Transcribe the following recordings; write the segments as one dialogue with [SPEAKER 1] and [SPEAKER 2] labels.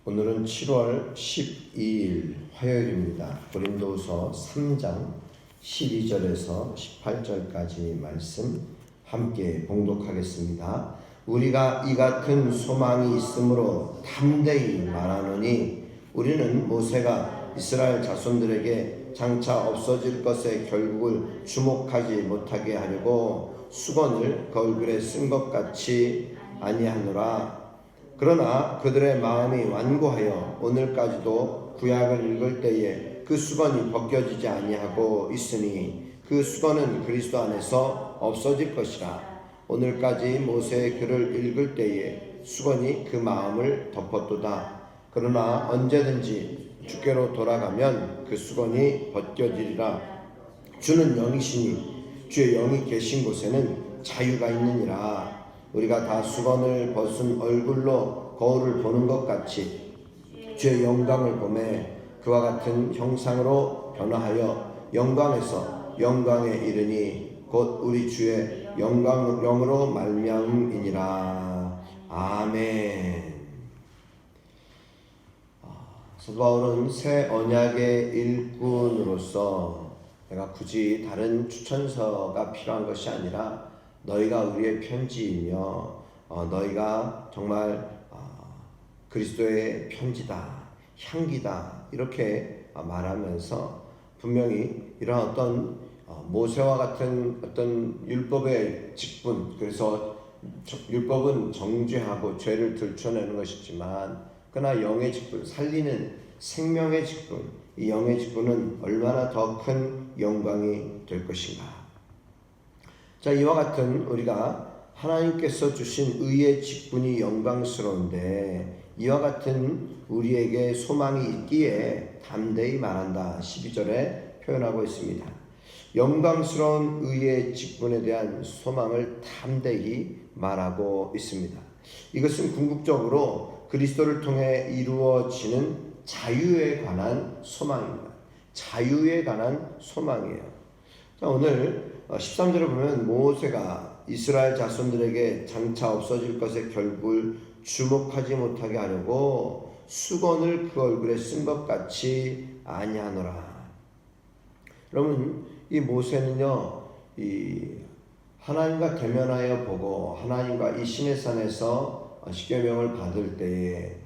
[SPEAKER 1] 오늘은 7월 12일 화요일입니다. 고린도후서 3장 12절에서 18절까지 말씀 함께 봉독하겠습니다. 우리가 이 같은 소망이 있으므로 담대히 말하노니 우리는 모세가 이스라엘 자손들에게 장차 없어질 것에 결국을 주목하지 못하게 하려고 수건을 그 얼굴에 쓴 것 같이 아니하노라. 그러나 그들의 마음이 완고하여 오늘까지도 구약을 읽을 때에 그 수건이 벗겨지지 아니하고 있으니 그 수건은 그리스도 안에서 없어질 것이라. 오늘까지 모세의 글을 읽을 때에 수건이 그 마음을 덮었도다. 그러나 언제든지 주께로 돌아가면 그 수건이 벗겨지리라. 주는 영이시니 주의 영이 계신 곳에는 자유가 있느니라. 우리가 다 수건을 벗은 얼굴로 거울을 보는 것 같이 주의 영광을 보매 그와 같은 형상으로 변화하여 영광에서 영광에 이르니 곧 우리 주의 영광으로 말미암음이니라. 아멘. 사도 바울은 새 언약의 일꾼으로서 내가 굳이 다른 추천서가 필요한 것이 아니라 너희가 우리의 편지이며 너희가 정말 그리스도의 편지다, 향기다 이렇게 말하면서 분명히 이런 어떤 모세와 같은 어떤 율법의 직분, 그래서 율법은 정죄하고 죄를 들춰내는 것이지만 그러나 영의 직분, 살리는 생명의 직분, 이 영의 직분은 얼마나 더 큰 영광이 될 것인가. 자, 이와 같은 우리가 하나님께서 주신 의의 직분이 영광스러운데 이와 같은 우리에게 소망이 있기에 담대히 말한다. 12절에 표현하고 있습니다. 영광스러운 의의 직분에 대한 소망을 담대히 말하고 있습니다. 이것은 궁극적으로 그리스도를 통해 이루어지는 자유에 관한 소망입니다. 자유에 관한 소망이에요. 자, 오늘 13절에 보면 모세가 이스라엘 자손들에게 장차 없어질 것에 결국을 주목하지 못하게 하려고 수건을 그 얼굴에 쓴 것 같이 아니하노라. 여러분, 이 모세는요, 이 하나님과 대면하여 보고 하나님과 이 시내산에서 십계명을 받을 때에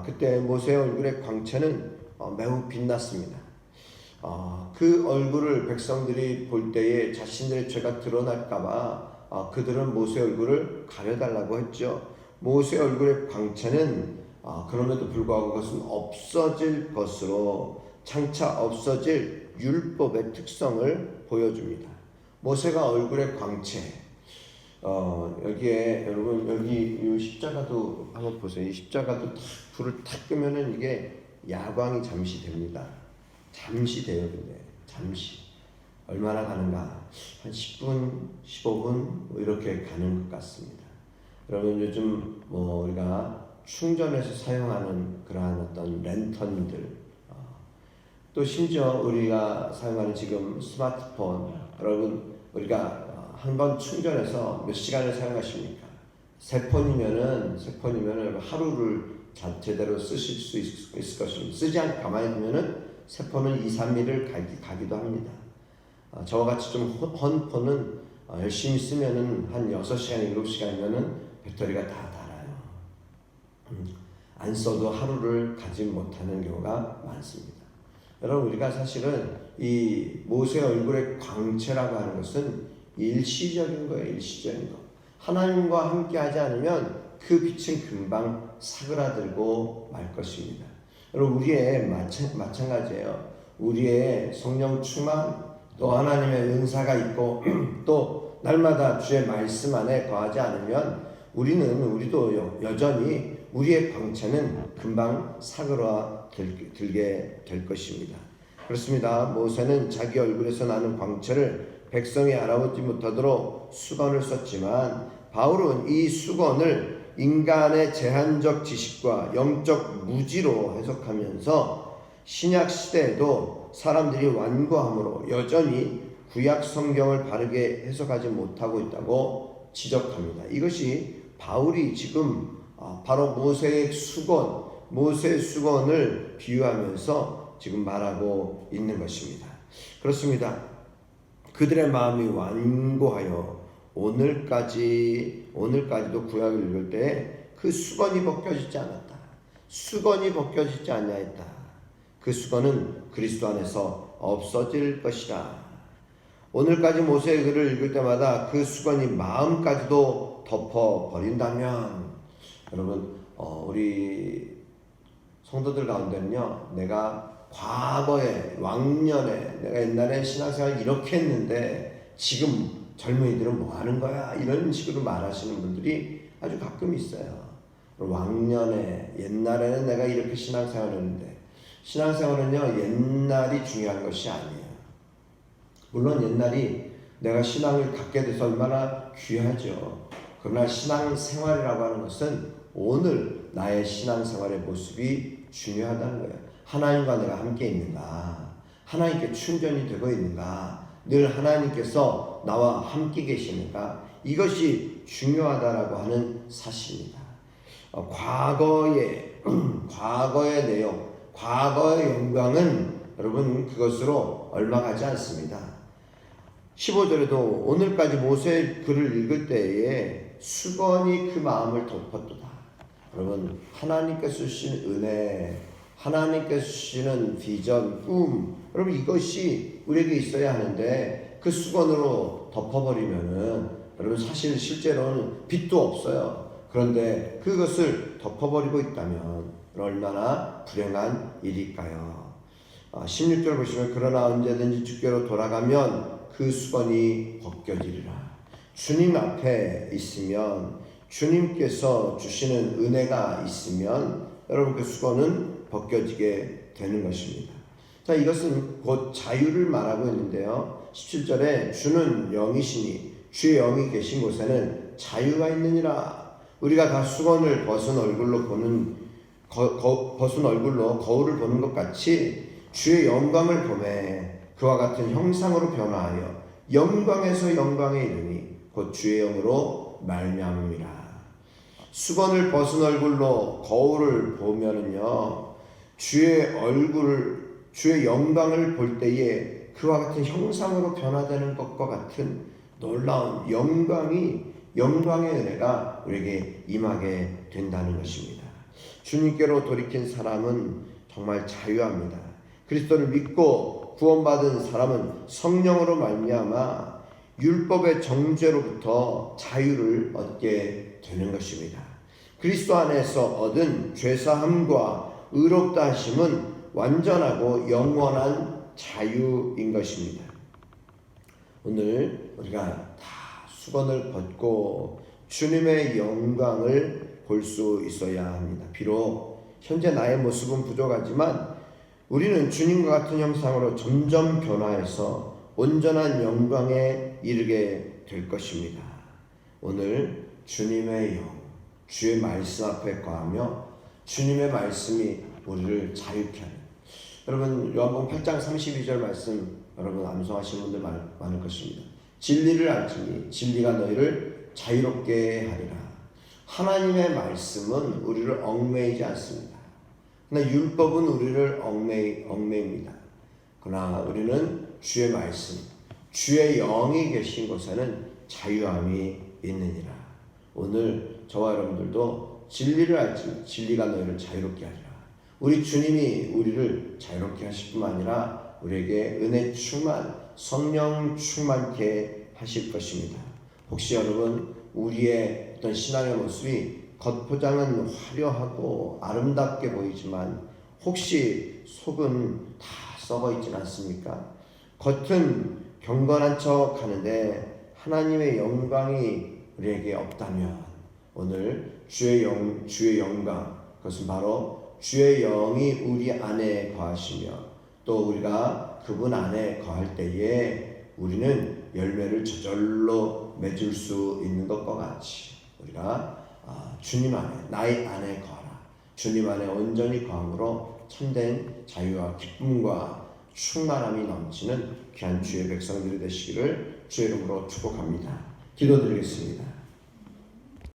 [SPEAKER 1] 그때 모세의 얼굴의 광채는 매우 빛났습니다. 그 얼굴을 백성들이 볼 때에 자신들의 죄가 드러날까봐 그들은 모세 얼굴을 가려달라고 했죠. 모세 얼굴의 광채는 그럼에도 불구하고 그것은 없어질 것으로 장차 없어질 율법의 특성을 보여줍니다. 모세가 얼굴의 광채, 여기에 여러분 여기 이 십자가도 한번 보세요. 이 십자가도 불을 탁 끄면은 이게 야광이 잠시 됩니다. 잠시 돼요. 근데 잠시 얼마나 가는가? 한 10분, 15분 이렇게 가는 것 같습니다. 여러분 요즘 우리가 충전해서 사용하는 그러한 어떤 랜턴들, 또 심지어 우리가 사용하는 지금 스마트폰, 여러분 우리가 한 번 충전해서 몇 시간을 사용하십니까? 세 폰이면은 하루를 제대로 쓰실 수 있을 것입니다. 쓰지 않고 가만히 두면은 새 폰은 2, 3일을 가기도 합니다. 저와 같이 좀 헌 폰은 열심히 쓰면은 한 6시간, 7시간이면은 배터리가 다 닳아요. 안 써도 하루를 가지 못하는 경우가 많습니다. 여러분, 우리가 사실은 이 모세 얼굴의 광채라고 하는 것은 일시적인 거예요. 일시적인 거. 하나님과 함께 하지 않으면 그 빛은 금방 사그라들고 말 것입니다. 여러분, 우리의 마찬가지예요. 우리의 성령 충만, 또 하나님의 은사가 있고 또 날마다 주의 말씀 안에 거하지 않으면 우리도 여전히 우리의 광채는 금방 사그라들게 될 것입니다. 그렇습니다. 모세는 자기 얼굴에서 나는 광채를 백성이 알아보지 못하도록 수건을 썼지만 바울은 이 수건을 인간의 제한적 지식과 영적 무지로 해석하면서 신약 시대에도 사람들이 완고함으로 여전히 구약 성경을 바르게 해석하지 못하고 있다고 지적합니다. 이것이 바울이 지금 바로 모세의 수건, 모세의 수건을 비유하면서 지금 말하고 있는 것입니다. 그렇습니다. 그들의 마음이 완고하여 오늘까지도 구약을 읽을 때 그 수건이 벗겨지지 않았다. 수건이 벗겨지지 아니하였다. 그 수건은 그리스도 안에서 없어질 것이다. 오늘까지 모세의 글을 읽을 때마다 그 수건이 마음까지도 덮어버린다면, 여러분, 우리 성도들 가운데는요, 내가 과거에, 왕년에, 내가 옛날에 신앙생활 이렇게 했는데 지금 젊은이들은 뭐 하는 거야? 이런 식으로 말하시는 분들이 아주 가끔 있어요. 왕년에, 옛날에는 내가 이렇게 신앙생활을 했는데, 신앙생활은요, 옛날이 중요한 것이 아니에요. 물론 옛날이 내가 신앙을 갖게 돼서 얼마나 귀하죠. 그러나 신앙생활이라고 하는 것은 오늘 나의 신앙생활의 모습이 중요하다는 거예요. 하나님과 내가 함께 있는가? 하나님께 충전이 되고 있는가? 늘 하나님께서 나와 함께 계시는가? 이것이 중요하다라고 하는 사실입니다. 과거의 내용, 과거의 영광은 여러분 그것으로 얼마 가지 않습니다. 15절에도 오늘까지 모세의 글을 읽을 때에 수건이 그 마음을 덮었도다. 여러분, 하나님께서 주신 은혜, 하나님께서 주시는 비전, 꿈, 여러분 이것이 우리에게 있어야 하는데 그 수건으로 덮어버리면은 여러분 사실 실제로는 빛도 없어요. 그런데 그것을 덮어버리고 있다면 얼마나 불행한 일일까요? 16절 보시면 그러나 언제든지 주께로 돌아가면 그 수건이 벗겨지리라. 주님 앞에 있으면, 주님께서 주시는 은혜가 있으면 여러분 그 수건은 벗겨지게 되는 것입니다. 자, 이것은 곧 자유를 말하고 있는데요. 17절에 주는 영이시니 주의 영이 계신 곳에는 자유가 있느니라. 우리가 다 수건을 벗은 얼굴로 거울을 보는 것 같이 주의 영광을 보매 그와 같은 형상으로 변화하여 영광에서 영광에 이르니 곧 주의 영으로 말미암음이라. 수건을 벗은 얼굴로 거울을 보면은요, 주의 영광을 볼 때에 그와 같은 형상으로 변화되는 것과 같은 놀라운 영광의 은혜가 우리에게 임하게 된다는 것입니다. 주님께로 돌이킨 사람은 정말 자유합니다. 그리스도를 믿고 구원받은 사람은 성령으로 말미암아 율법의 정죄로부터 자유를 얻게 되는 것입니다. 그리스도 안에서 얻은 죄사함과 의롭다 하심은 완전하고 영원한 자유인 것입니다. 오늘 우리가 다 수건을 벗고 주님의 영광을 볼 수 있어야 합니다. 비록 현재 나의 모습은 부족하지만 우리는 주님과 같은 형상으로 점점 변화해서 온전한 영광에 이르게 될 것입니다. 오늘 주님의 영, 주의 말씀 앞에 거하며 주님의 말씀이 우리를 자유케 하는, 여러분 요한복음 8장 32절 말씀 여러분 암송하시는 분들 많을 것입니다. 진리를 알지니 진리가 너희를 자유롭게 하리라. 하나님의 말씀은 우리를 얽매이지 않습니다. 그러나 율법은 우리를 얽매입니다. 그러나 우리는 주의 말씀, 주의 영이 계신 곳에는 자유함이 있느니라. 오늘 저와 여러분들도 진리를 알지 진리가 너희를 자유롭게 하리라. 우리 주님이 우리를 자유롭게 하실 뿐만 아니라 우리에게 은혜 충만, 성령 충만케 하실 것입니다. 혹시 여러분 우리의 어떤 신앙의 모습이 겉포장은 화려하고 아름답게 보이지만 혹시 속은 다 썩어 있진 않습니까? 겉은 경건한 척 하는데 하나님의 영광이 우리에게 없다면 오늘 주의 영광, 그것은 바로 주의 영이 우리 안에 거하시며 또 우리가 그분 안에 거할 때에 우리는 열매를 저절로 맺을 수 있는 것과 같이 우리가 주님 안에, 나의 안에 거하라. 주님 안에 온전히 거함으로 참된 자유와 기쁨과 충만함이 넘치는 귀한 주의 백성들이 되시기를 주의 이름으로 축복합니다. 기도드리겠습니다.